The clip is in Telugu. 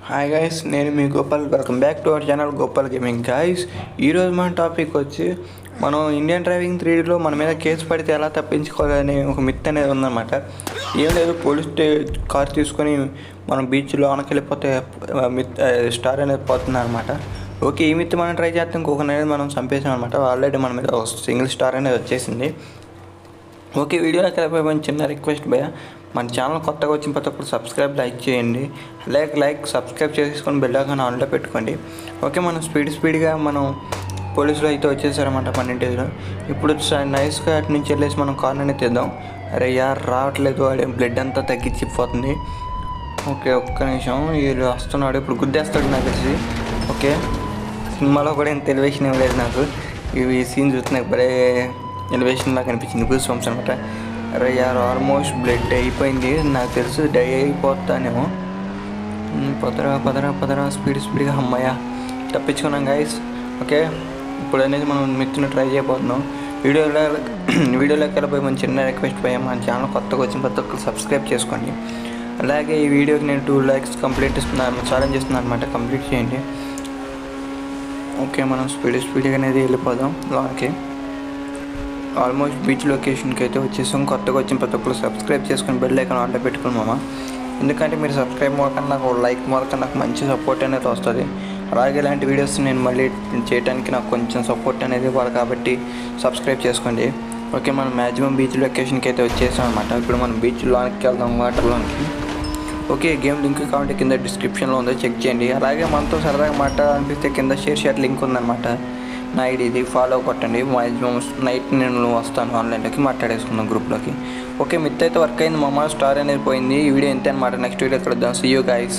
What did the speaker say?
హాయ్ గైస్, నేను మీ Gopal. Welcome back to our channel Gopal gaming. Guys, ఈరోజు మన టాపిక్ వచ్చి మనం ఇండియన్ డ్రైవింగ్ 3లో మన మీద కేసు పడితే ఎలా తప్పించుకోవాలనే ఒక మిత్ అనేది ఉందన్నమాట. ఏం లేదు, పోలీస్ కార్ తీసుకొని మనం బీచ్లో వెళ్ళిపోతే స్టార్ అనేది పోతుంది అనమాట. ఓకే, ఈ మిత్ మనం ట్రై చేస్తాం. ఇంకొక అనేది మనం చంపేసాం అనమాట. ఆల్రెడీ మన మీద సింగిల్ స్టార్ అనేది వచ్చేసింది. ఓకే, వీడియోలోకి వెళ్ళిపోయి చిన్న రిక్వెస్ట్ భయ, మన ఛానల్ కొత్తగా వచ్చిన ప్రతి ఒక్కరు సబ్స్క్రైబ్ లైక్ చేయండి. సబ్స్క్రైబ్ చేసుకొని బెల్ ఐకాన్ ఆన్లో పెట్టుకోండి. ఓకే, మనం స్పీడ్గా మనం పోలీసులు అయితే వచ్చేసారన్నమాట 12లో. ఇప్పుడు నైస్గా అటు నుంచి వెళ్ళేసి మనం కార్ అనేది తెద్దాం. అరే యార్ రావట్లేదు, వాడే బ్లడ్ అంతా తగ్గించిపోతుంది. ఓకే, ఒక్క నిమిషం, వీళ్ళు వస్తున్నాడు, ఇప్పుడు గుద్దేస్తాడు నాకు తెలిసి. ఓకే, సినిమాలో కూడా ఇంత ఎలివేషన్ ఏం లేదు నాకు. ఇవి సీన్ చూస్తే నాకు భలే ఎలివేషన్ లాగా అనిపించింది, గూస్ బంప్స్ అనమాట. అరే యార్ ఆల్మోస్ట్ బ్లడ్ అయిపోయింది, నాకు తెలుసు డై అయిపోతానేమో. పదరా స్పీడ్గా అమ్మాయ తప్పించుకున్నాం గైస్. ఓకే, ఇప్పుడు అనేది మనం మిత్తును ట్రై చేయబోతున్నాం. వీడియోలోకి వెళ్ళిపోయి మన చిన్న రిక్వెస్ట్ పోయా, మన ఛానల్ కొత్తగా వచ్చిన ప్రతి ఒక్కరు సబ్స్క్రైబ్ చేసుకోండి. అలాగే ఈ వీడియోకి నేను 2 likes కంప్లీట్ ఇస్తున్నాను, ఛాలెంజ్ ఇస్తున్నాను అనమాట, కంప్లీట్ చేయండి. ఓకే, మనం స్పీడ్గా అనేది వెళ్ళిపోదాం లోనికి. ఆల్మోస్ట్ బీచ్ లొకేషన్కి అయితే వచ్చేసాం. కొత్తగా వచ్చిన ప్రతి ఒక్కరు సబ్స్క్రైబ్ చేసుకుని బెల్ ఐకాన్ ఆన్లో పెట్టుకున్నామా. ఎందుకంటే మీరు సబ్స్క్రైబ్ మూలకన్నా నాకు లైక్ మూలకన్నా నాకు మంచి సపోర్ట్ అనేది వస్తుంది. అలాగే ఇలాంటి వీడియోస్ నేను మళ్ళీ చేయడానికి నాకు కొంచెం సపోర్ట్ అనేది ఇవ్వాలి, కాబట్టి సబ్స్క్రైబ్ చేసుకోండి. ఓకే, మనం మ్యాక్సిమం బీచ్ లొకేషన్కి అయితే వచ్చేసాం అనమాట. ఇప్పుడు మనం బీచ్ లోనికి వెళ్దాం, వాటర్లోనికి. ఓకే, గేమ్ లింక్ కావాలంటే కింద డిస్క్రిప్షన్లో ఉందో చెక్ చేయండి. అలాగే మనతో సరదాగా మాట్లాడాలనిపిస్తే కింద షేర్ లింక్ ఉందన్నమాట. నా ఐడిది ఫాలో కొట్టండి. మ్యాక్సిమం నైట్ నేను వస్తాను ఆన్లైన్లోకి, మాట్లాడేసుకున్నాను గ్రూప్లోకి. ఓకే, మిత్ అయితే వర్క్ అయింది, మా స్టార్ అనేది పోయింది. ఈ వీడియో ఎంత అనమాట. నెక్స్ట్ వీడియో కలుద్దాం. See you guys.